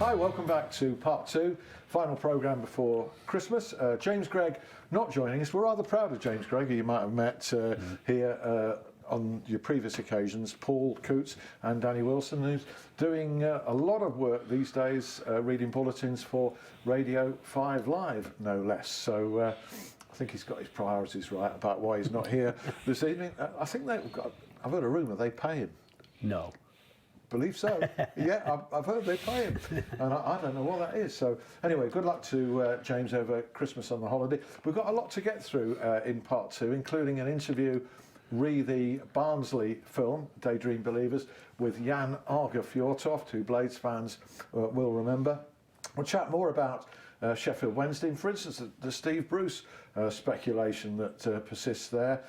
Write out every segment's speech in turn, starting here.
Hi, welcome back to part 2, final programme before Christmas. James Gregg not joining us. We're rather proud of James Gregg, who you might have met here on your previous occasions. Paul Coutts and Danny Wilson, who's doing a lot of work these days, reading bulletins for Radio 5 Live, no less. So I think he's got his priorities right about why he's not here this evening. I think I've heard a rumour they pay him. No. Believe so. Yeah, I've heard they pay him, and I don't know what that is. So anyway, good luck to James over Christmas on the holiday. We've got a lot to get through in part 2, including an interview re the Barnsley film, Daydream Believers, with Jan Arge Fjortoft, who Blades fans will remember. We'll chat more about Sheffield Wednesday, and for instance, the Steve Bruce speculation that persists there.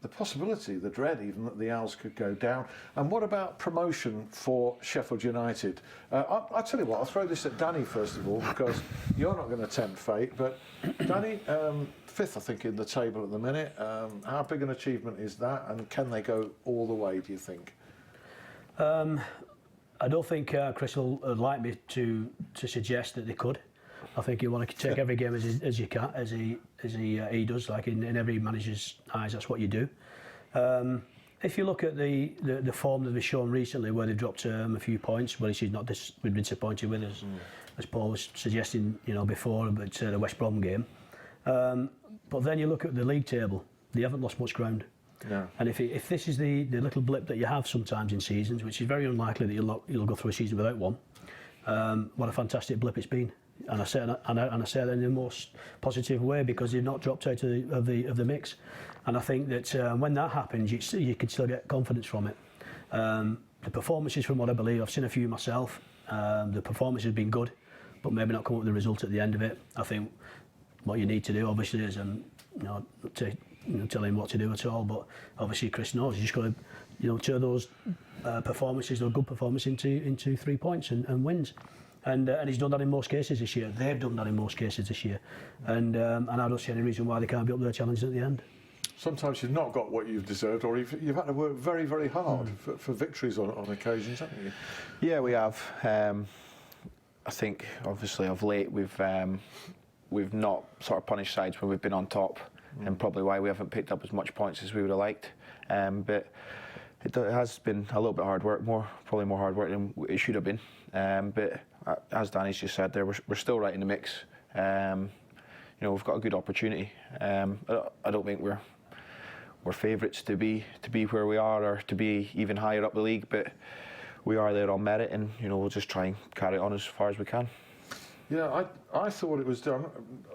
The possibility, the dread even, that the Owls could go down. And what about promotion for Sheffield United? I'll tell you what, I'll throw this at Danny first of all, because you're not going to tempt fate. But Danny, 5th I think in the table at the minute. How big an achievement is that, and can they go all the way, do you think? I don't think Chris will like me to suggest that they could. I think you want to take every game as you can, as he does. Like in every manager's eyes, that's what you do. If you look at the form that they've shown recently, where they've dropped a few points, well, she's not been disappointed with us, as Paul was suggesting, before about the West Brom game. But then you look at the league table; they haven't lost much ground. No. And if this is the little blip that you have sometimes in seasons, which is very unlikely that you'll go through a season without one, what a fantastic blip it's been. And I say that in the most positive way, because they've not dropped out of the mix. And I think that when that happens, you can still get confidence from it. The performances, from what I believe, I've seen a few myself. The performance has been good, but maybe not come up with the result at the end of it. I think what you need to do, obviously, is tell him what to do at all. But obviously, Chris knows. You just got to turn those performances, or good performance, into 3 points and wins. And he's done that in most cases this year. They've done that in most cases this year. And I don't see any reason why they can't be up to their challenges at the end. Sometimes you've not got what you've deserved, or you've had to work very, very hard for victories on occasions, haven't you? Yeah, we have. I think, obviously, of late, we've not sort of punished sides when we've been on top, and probably why we haven't picked up as much points as we would have liked. But it has been a little bit hard work, probably more hard work than it should have been. But as Danny's just said there, we're still right in the mix. We've got a good opportunity. I don't think we're favourites to be where we are, or to be even higher up the league, but we are there on merit, and we'll just try and carry it on as far as we can. Yeah, I thought it was done.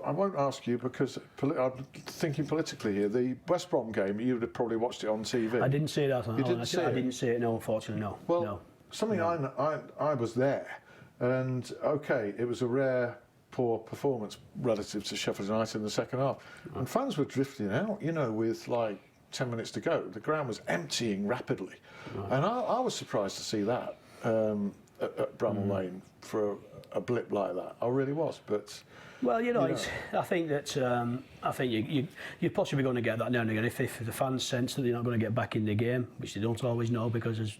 I won't ask you, because I'm thinking politically here. The West Brom game, you would have probably watched it on TV. I didn't see that. You didn't see it? I didn't see it, no, unfortunately, no. Well, no. Something I was there, and okay, it was a rare poor performance relative to Sheffield United in the second half, and fans were drifting out, with like 10 minutes to go. The ground was emptying rapidly, and I was surprised to see that at Bramall Lane for a blip like that. I really was, but. Well, I think that you're possibly going to get that now and again if the fans sense that they're not going to get back in the game, which they don't always know, because it's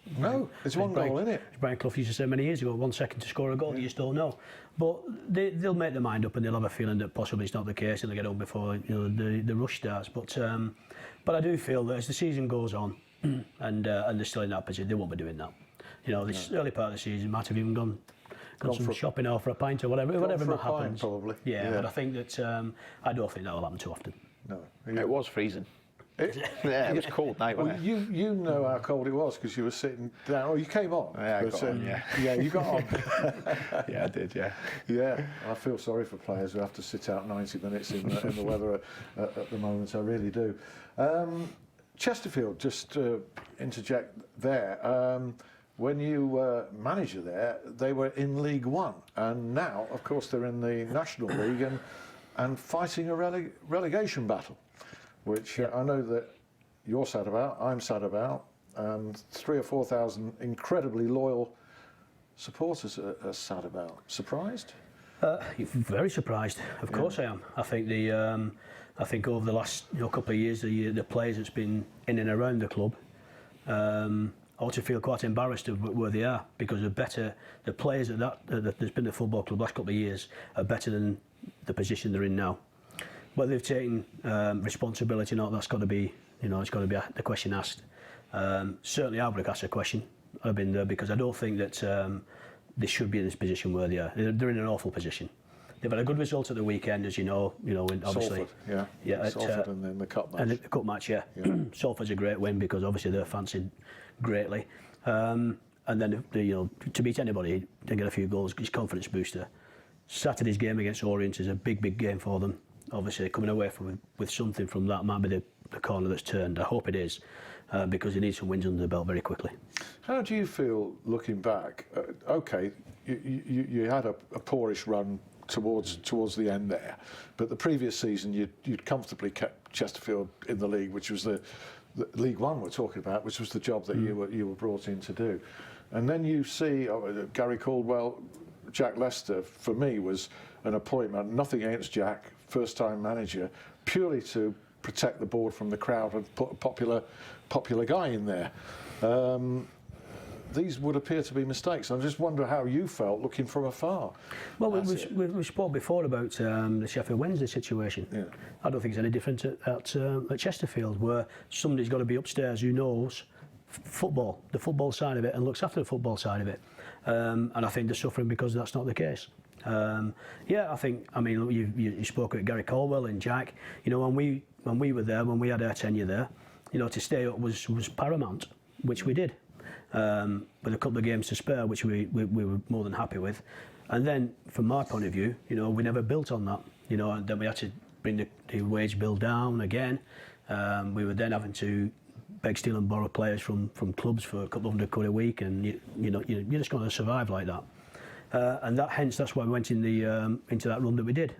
one goal in it. Brian Clough used to say many years ago, 1 second to score a goal, you just don't know. But they'll make their mind up, and they'll have a feeling that possibly it's not the case, and they get home before the rush starts. But I do feel that as the season goes on, and they're still in that position, they won't be doing that. This early part of the season might have even gone some shopping or for a pint or whatever might happen. Probably. Yeah, but I think that I don't think that will happen too often. No, it was freezing. Yeah, it was cold night, wasn't it? You know how cold it was, because you were sitting down. Oh, you came on. Yeah, I got on, yeah. Yeah, you got on. Yeah, I did, yeah. Yeah, I feel sorry for players who have to sit out 90 minutes in the weather at the moment. I really do. Chesterfield, just to interject there. When you were manager there, they were in League One, and now, of course, they're in the National League and fighting a relegation battle, which I know that you're sad about, I'm sad about, and 3,000 or 4,000 incredibly loyal supporters are sad about. Surprised? Very surprised. Of course I am. I think I think over the last couple of years, the players that's been in and around the club. ought to feel quite embarrassed of where they are, because the players that's been at the football club the last couple of years are better than the position they're in now. Whether they've taken responsibility or not, that's got to be, it's got to be the question asked. Certainly I would have asked a question. I've been there, because I don't think that they should be in this position where they are. They're in an awful position. They've had a good result at the weekend, as you know, obviously. Salford, Salford and then the cup match. And the cup match, yeah. Salford's a great win, because obviously they're fancied greatly. And then, to beat anybody and get a few goals is confidence booster. Saturday's game against Orient is a big, big game for them. Obviously, coming away with something from that might be the corner that's turned. I hope it is, because they need some wins under the belt very quickly. How do you feel looking back? Okay, you had a poorish run towards the end there, but the previous season you'd comfortably kept Chesterfield in the league, which was the League One we're talking about, which was the job that you were brought in to do. And then you see Gary Caldwell, Jack Lester, for me, was an appointment. Nothing against Jack, first-time manager, purely to protect the board from the crowd and put a popular guy in there. These would appear to be mistakes. I just wonder how you felt looking from afar. Well, we spoke before about the Sheffield Wednesday situation. Yeah. I don't think it's any different at Chesterfield, where somebody's got to be upstairs who knows football, the football side of it, and looks after the football side of it. And I think they're suffering because that's not the case. You spoke about Gary Caldwell and Jack. When we were there, when we had our tenure there, to stay up was paramount, which we did. With a couple of games to spare, which we were more than happy with. And then, from my point of view, we never built on that. And then we had to bring the wage bill down again. We were then having to beg, steal and borrow players from clubs for a couple of £100 a week, and you're just going to survive like that. And that's why we went into that run that we did.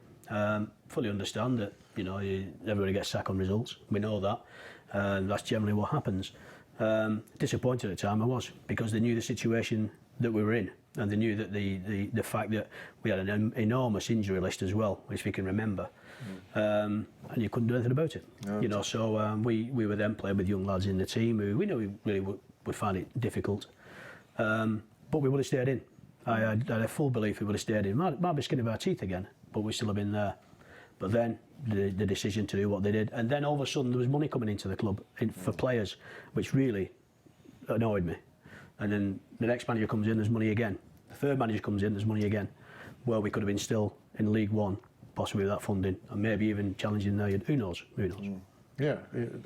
Fully understand that everybody gets sacked on results. We know that, and that's generally what happens. Disappointed at the time I was, because they knew the situation that we were in, and they knew that the fact that we had an enormous injury list as well, if you can remember, and you couldn't do anything about it. No, So we were then playing with young lads in the team who we know we really would find it difficult, but we would have stayed in. I had a full belief we would have stayed in. Might be skin of our teeth again, but we still have been there. But then the decision to do what they did, and then all of a sudden there was money coming into the club for players, which really annoyed me. And then the next manager comes in, there's money again. The third manager comes in, there's money again. Well, we could have been still in League One, possibly with that funding, and maybe even challenging there. Who knows? Yeah,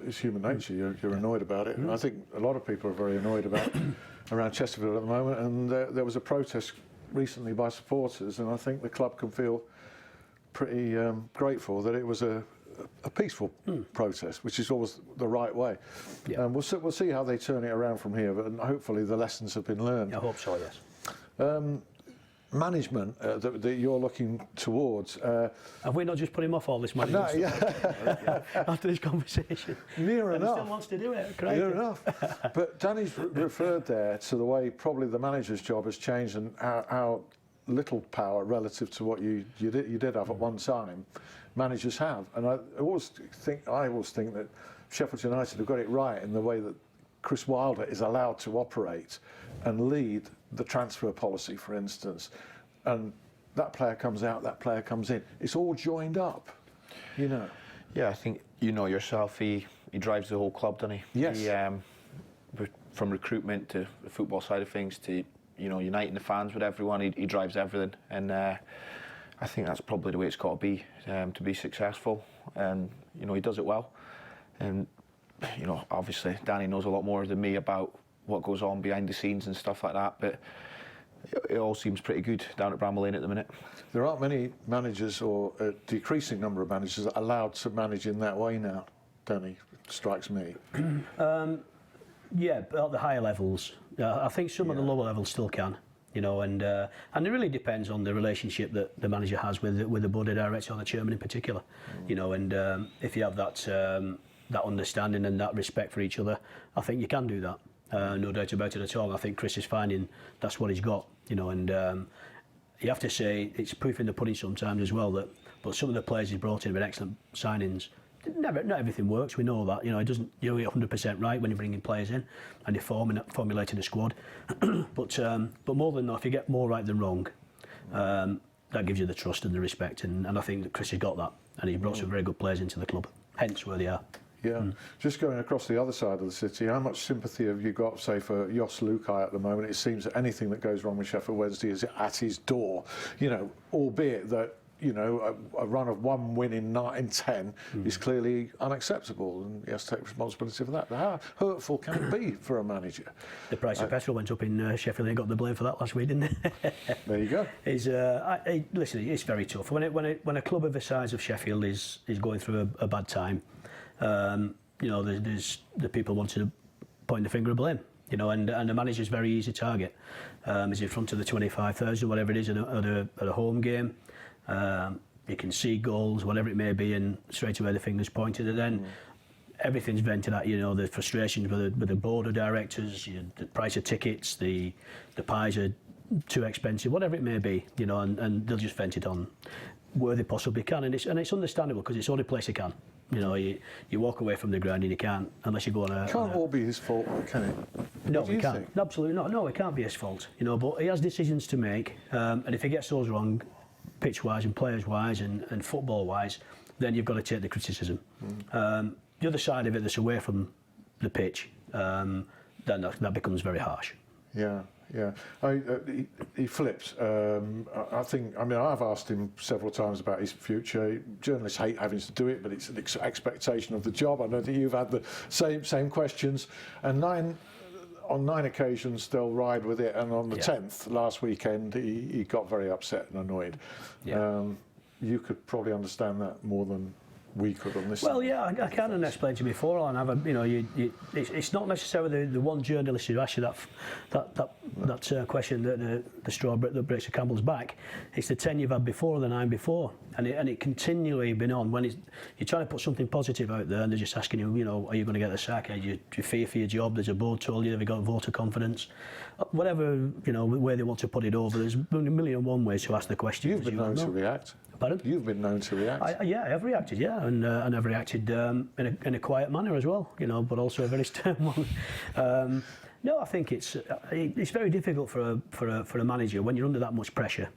it's human nature. You're annoyed about it. And I think a lot of people are very annoyed about around Chesterfield at the moment. And there was a protest recently by supporters, and I think the club can feel pretty grateful that it was a peaceful protest, which is always the right way. Yeah. We'll see how they turn it around from here, but hopefully the lessons have been learned. I hope so, yes. Management that you're looking towards. Have we not just put him off all this management? No, After this conversation. Near and enough. He still wants to do it. Crazy. Near enough. But Danny's referred there to the way probably the manager's job has changed, and how little power relative to what you did have at one time managers have. And I always think that Sheffield United have got it right in the way that Chris Wilder is allowed to operate and lead the transfer policy, for instance, and that player comes out, that player comes in. It's all joined up, Yeah, I think yourself. He drives the whole club, doesn't he? Yes. He, from recruitment to the football side of things to uniting the fans with everyone. He drives everything, and I think that's probably the way it's got to be successful. And he does it well. And obviously Danny knows a lot more than me about what goes on behind the scenes and stuff like that, but it all seems pretty good down at Bramall Lane at the minute. There aren't many managers, or a decreasing number of managers, allowed to manage in that way now, Danny, strikes me. Yeah, but at the higher levels, I think some of the lower levels still can, and it really depends on the relationship that the manager has with the board of directors or the chairman in particular, and if you have that understanding and that respect for each other, I think you can do that. No doubt about it at all. I think Chris is finding that's what he's got, and you have to say it's proof in the pudding sometimes as well. But some of the players he's brought in have been excellent signings not everything works. We know that. You know, it doesn't. You're 100% right when you're bringing players in and you're formulating a squad. but more than that, if you get more right than wrong, that gives you the trust and the respect. And I think that Chris has got that, and he brought some very good players into the club. Hence where they are. Yeah. Just going across the other side of the city, how much sympathy have you got, say, for Jos Luhukay at the moment? It seems that anything that goes wrong with Sheffield Wednesday is at his door. You know, albeit that, you know, a run of 1 win in 10 is clearly unacceptable, and he has to take responsibility for that. But how hurtful can it be for a manager? The price of petrol went up in Sheffield. They got the blame for that last week, didn't they? There you go. Listen, it's very tough. When a club of the size of Sheffield is going through a bad time, you know, there's the people wanting to point the finger of blame. You know, and the manager's very easy target. He's in front of the 25,000, whatever it is, at a home game. You can see goals, whatever it may be, and straight away the finger's pointed, and then everything's vented at. You know, the frustrations with the board of directors, the price of tickets, the pies are too expensive, whatever it may be. You know, and they'll just vent it on where they possibly can, and it's understandable because it's the only place they can. You know, you walk away from the ground and you can't, unless you go on a... Can't all be his fault, can it? No, it can't. Absolutely not. No, it can't be his fault. You know, but he has decisions to make, and if he gets those wrong, pitch-wise and players-wise and football-wise, then you've got to take the criticism. The other side of it that's away from the pitch, then that becomes very harsh. Yeah. Yeah, he flips. I think. I mean, I've asked him several times about his future. Journalists hate having to do it, but it's an expectation of the job. I know that you've had the same questions, and on 9 occasions they'll ride with it. And on the 10th last weekend, he got very upset and annoyed. Yeah. You could probably understand that more than we could on this. Well, yeah, I kind of explained to you before, and it's not necessarily the one journalist who asked you that question, the straw that breaks the camel's back. It's the 10 you've had before, the 9 before, and it continually been on. When you're trying to put something positive out there, and they're just asking you, you know, are you going to get the sack? Do you fear for your job? There's a board told you, have you got a vote of confidence? Whatever, you know, where they want to put it over. There's a million and one ways to ask the question. You've been known to react. Pardon? You've been known to react. I have reacted, yeah, and I've reacted in a quiet manner as well, you know, but also a very stern one. No, I think it's very difficult for a manager when you're under that much pressure,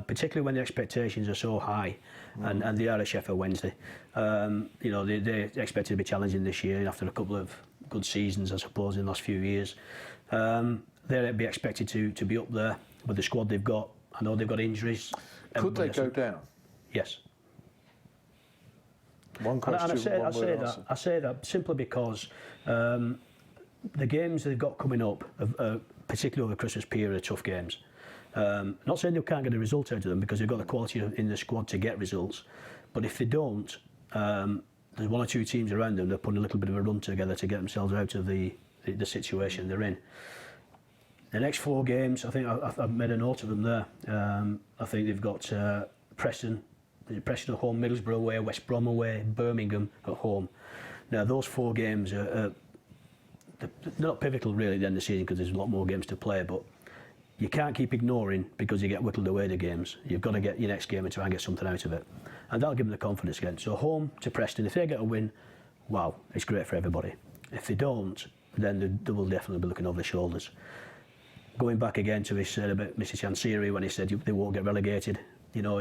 particularly when the expectations are so high, and they are at Sheffield Wednesday. You know, they're expected to be challenging this year after a couple of good seasons, I suppose, in the last few years. They'll be expected to be up there with the squad they've got. I know they've got injuries. Could they go down? Yes. One question, I say that simply because the games they've got coming up, particularly over the Christmas period, are tough games. Not saying they can't get a result out of them because they've got the quality in the squad to get results, but if they don't, there's one or two teams around them that put a little bit of a run together to get themselves out of the situation they're in. The next 4 games, I think I've made a note of them there. I think they've got Preston at home, Middlesbrough away, West Brom away, Birmingham at home. Now those 4 games they're not pivotal really at the end of the season because there's a lot more games to play, but you can't keep ignoring because you get whittled away the games. You've got to get your next game and try and get something out of it, and that'll give them the confidence again. So home to Preston, if they get a win, wow, it's great for everybody. If they don't, then they will definitely be looking over their shoulders. Going back again to his said about Mr. Chansiri when he said they won't get relegated, you know,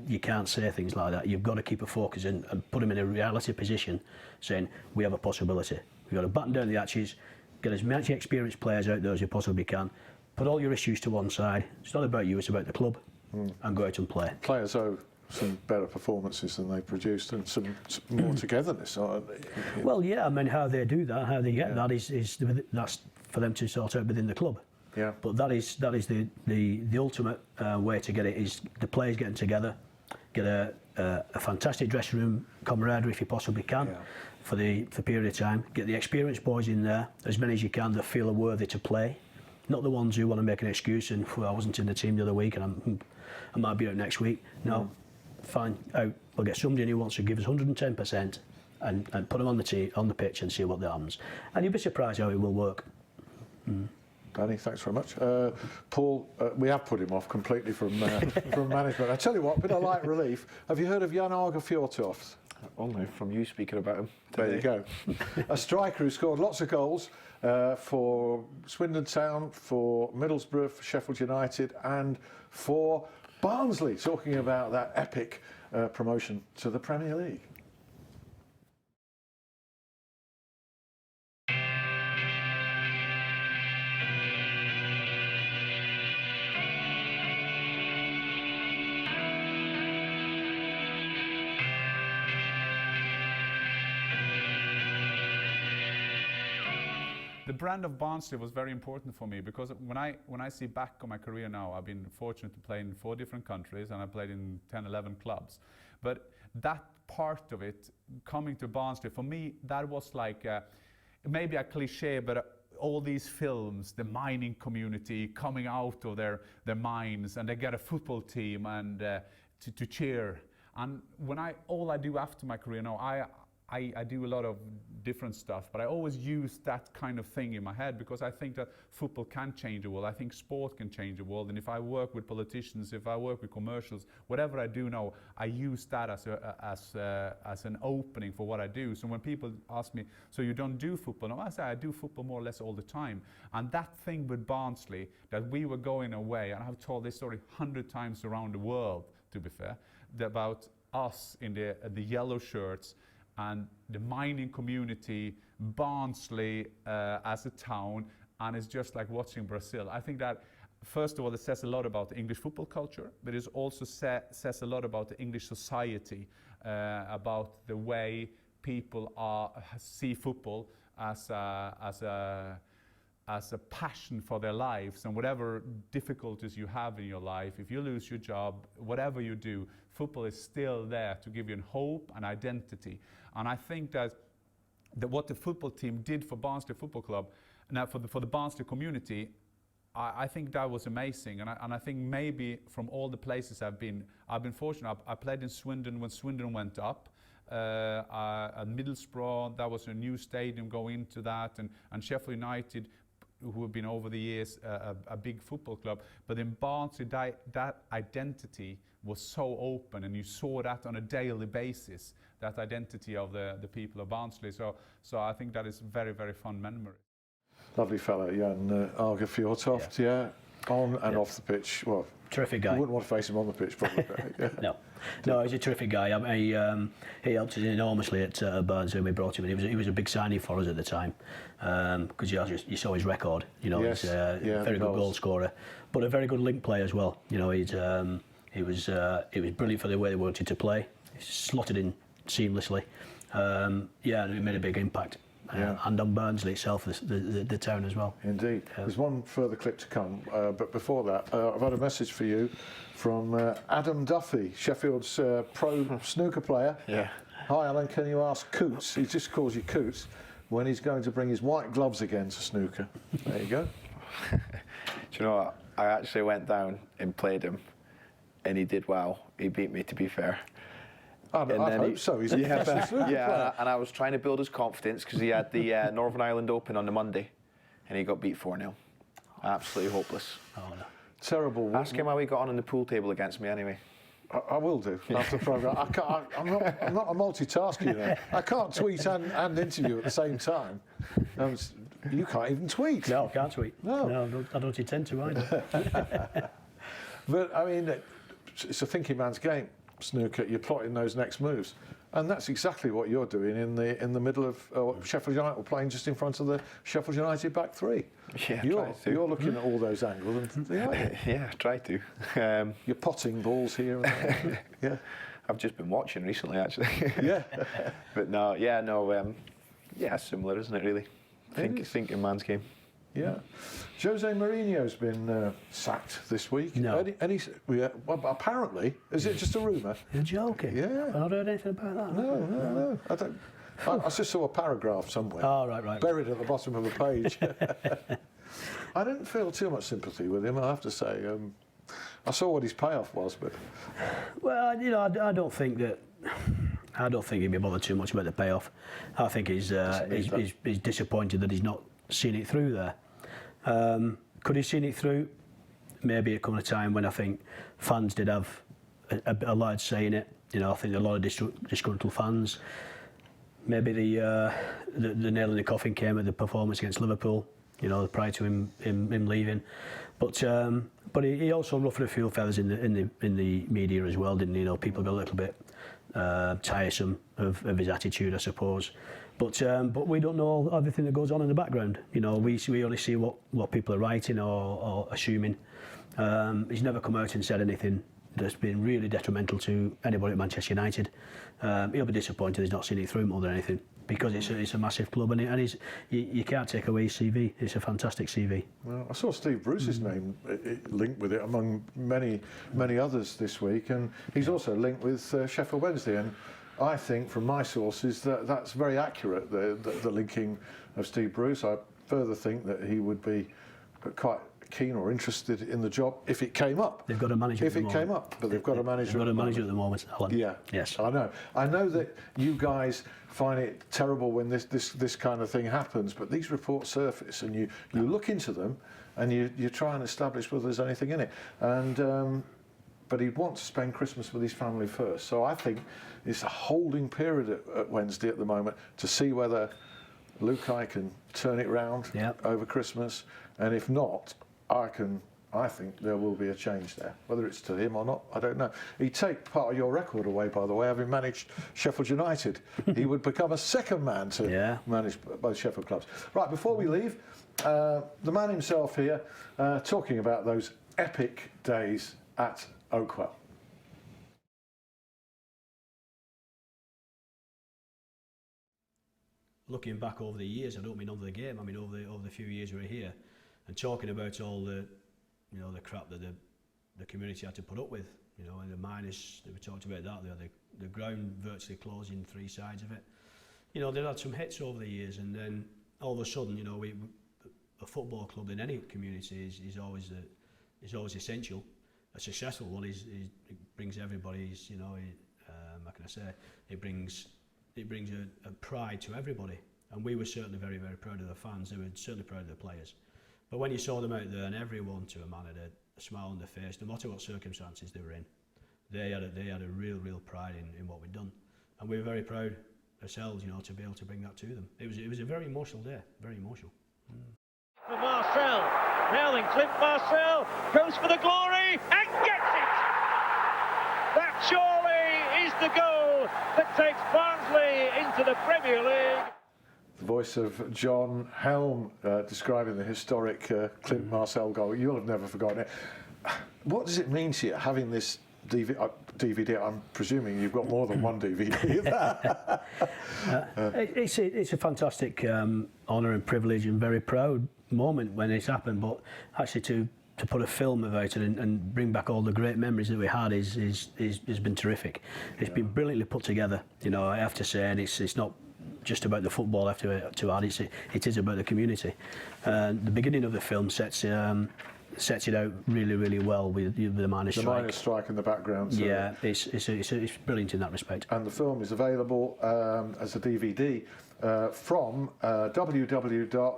you can't say things like that. You've got to keep a focus and put them in a reality position, saying we have a possibility. We've got to batten down the hatches, get as many experienced players out there as you possibly can, put all your issues to one side. It's not about you, it's about the club, and go out and play. Players owe some better performances than they produced and some more togetherness. Well, yeah, I mean, how they do that, how they get that is that's for them to sort out within the club. Yeah. But that is the ultimate way to get it is the players getting together, get a fantastic dressing room camaraderie if you possibly can for the period of time. Get the experienced boys in there, as many as you can that feel are worthy to play, not the ones who want to make an excuse and I wasn't in the team the other week and I might be out next week. No, fine, out. We'll get somebody who wants to give us 110% and put them on the pitch and see what happens. And you'll be surprised how it will work. Danny, thanks very much. Paul, we have put him off completely from management. I tell you what, a bit of light relief. Have you heard of Jan Arge Fjortoft? Only from you speaking about him. There you go. A striker who scored lots of goals for Swindon Town, for Middlesbrough, for Sheffield United, and for Barnsley. Talking about that epic promotion to the Premier League. The brand of Barnsley was very important for me because when I see back on my career now, I've been fortunate to play in 4 different countries and I played in 10, 11 clubs. But that part of it, coming to Barnsley, for me, that was like maybe a cliche, but all these films, the mining community coming out of their mines, and they get a football team and to cheer. And all I do after my career now, I do a lot of different stuff, but I always use that kind of thing in my head because I think that football can change the world. I think sport can change the world. And if I work with politicians, if I work with commercials, whatever I do now, I use that as an opening for what I do. So when people ask me, so you don't do football? No, I say I do football more or less all the time. And that thing with Barnsley, that we were going away, and I've told this story 100 times around the world, to be fair, about us in the yellow shirts, and the mining community, Barnsley as a town, and it's just like watching Brazil. I think that, first of all, it says a lot about the English football culture, but it also says a lot about the English society, about the way people see football as a passion for their lives, and whatever difficulties you have in your life, if you lose your job, whatever you do, football is still there to give you hope and identity. And I think that what the football team did for Barnsley Football Club, now for the Barnsley community, I think that was amazing. And I think maybe from all the places I've been fortunate. I played in Swindon when Swindon went up. At Middlesbrough, that was a new stadium going into that, and Sheffield United, who have been over the years a big football club. But in Barnsley, that identity was so open, and you saw that on a daily basis, that identity of the people of Barnsley. So I think that is very, very fun memory. Lovely fellow, Jan Arge Fjortoft, yeah. On and off the pitch. Well, terrific guy. You wouldn't want to face him on the pitch, probably. Yeah. No, he's a terrific guy. I mean, he helped us enormously at Barnsley when we brought him in. He was a big signing for us at the time because you saw his record. You know, yes. He's a very good goal scorer, but a very good link player as well. You know, he was brilliant for the way they wanted to play. He slotted in seamlessly. And he made a big impact. And on Barnsley itself, the town as well. Indeed. There's one further clip to come, but before that, I've had a message for you from Adam Duffy, Sheffield's pro snooker player. Yeah. Hi Alan, can you ask Coutts, he just calls you Coutts, when he's going to bring his white gloves again to snooker? There you go. Do you know what? I actually went down and played him, and he did well. He beat me, to be fair. I hope so. He's a professional snooker player. And I was trying to build his confidence because he had the Northern Ireland Open on the Monday, and he got beat 4-0. Absolutely hopeless. Oh, no. Terrible. Ask him how he got on the pool table against me anyway. I will do after the programme. I'm not a multitasker, you know. I can't tweet and interview at the same time. You can't even tweet. No, I can't tweet. No, I don't intend to either. But I mean, it's a thinking man's game. Snooker, you're plotting those next moves, and that's exactly what you're doing in the middle of Sheffield United, playing just in front of the Sheffield United back three. Yeah, you're looking at all those angles, and yeah, try to. You're potting balls here. And there. Yeah, I've just been watching recently, actually. Yeah, but similar, isn't it? Really, thinking man's game. Yeah. Jose Mourinho's been sacked this week. No. Well, apparently, is it just a rumour? You're joking? Yeah. I've not heard anything about that. No. I don't. I just saw a paragraph somewhere. Oh, right. Buried at the bottom of a page. I didn't feel too much sympathy with him, I have to say. I saw what his payoff was, but... Well, you know, I don't think he'd be bothered too much about the payoff. I think he's disappointed that he's not seen it through there. Could he seen it through? Maybe it come a time when I think fans did have a large say in it. You know, I think a lot of disgruntled fans. Maybe the nail in the coffin came at the performance against Liverpool. You know, prior to him leaving, but he also ruffled a few feathers in the media as well, didn't he? You know, people got a little bit tiresome of his attitude, I suppose. But we don't know everything that goes on in the background. You know, we only see what people are writing or assuming. He's never come out and said anything that's been really detrimental to anybody at Manchester United. He'll be disappointed he's not seen it through more than anything, because it's a massive club, and you can't take away his CV. It's a fantastic CV. Well, I saw Steve Bruce's name linked with it among many others this week, and he's also linked with Sheffield Wednesday. And I think, from my sources, that's very accurate. The linking of Steve Bruce. I further think that he would be quite keen or interested in the job if it came up. They've got a manager if it came up, but they've got a manager. They've got a manager at the moment, Alan. Yeah. Yes. I know that you guys find it terrible when this kind of thing happens, but these reports surface, and you look into them, and you try and establish whether there's anything in it. And but he'd want to spend Christmas with his family first. So I think it's a holding period at Wednesday at the moment to see whether Lukai can turn it round over Christmas, and if not, I think there will be a change there. Whether it's to him or not, I don't know. He'd take part of your record away, by the way, having managed Sheffield United. He would become a second man to manage both Sheffield clubs. Right, before we leave, the man himself here, talking about those epic days at Oakwell. Looking back over the years, I don't mean over the game, I mean over the few years we were here, and talking about all the crap that the community had to put up with, you know, and the minus, we talked about that, the ground virtually closing 3 sides of it. You know, they've had some hits over the years, and then all of a sudden, you know, a football club in any community is always essential. A successful one it brings everybody's, you know, how can I say, it brings a pride to everybody, and we were certainly very, very proud of the fans. They were certainly proud of the players. But when you saw them out there, and everyone to a man had a smile on their face, no matter what circumstances they were in, they had a real pride in what we'd done, and we were very proud ourselves, you know, to be able to bring that to them. It was a very emotional day, very emotional. For Marcel, now then Clint Marcel goes for the glory and gets it. That surely is the goal that takes Barnsley into the Premier League. The voice of John Helm describing the historic Clint Marcel goal. You'll have never forgotten it. What does it mean to you having this DVD? I'm presuming you've got more than one DVD. It's a fantastic honour and privilege, and very proud moment when it's happened. But actually to put a film about it and bring back all the great memories that we had has been terrific. It's been brilliantly put together. You know, I have to say, and it's not just about the football. I have to add, it is about the community. The beginning of the film sets it out really well with the miners' strike. The miners' strike in the background. So yeah, it's brilliant in that respect. And the film is available as a DVD from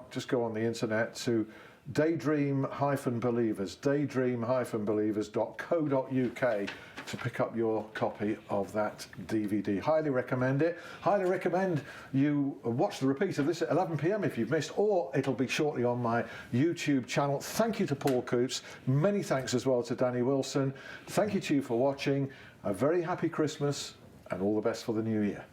just go on the internet to daydream-believers.co.uk to pick up your copy of that DVD. Highly recommend it. Highly recommend you watch the repeat of this at 11 p.m. if you've missed, or it'll be shortly on my YouTube channel. Thank you to Paul Coutts. Many thanks as well to Danny Wilson. Thank you to you for watching. A very happy Christmas and all the best for the new year.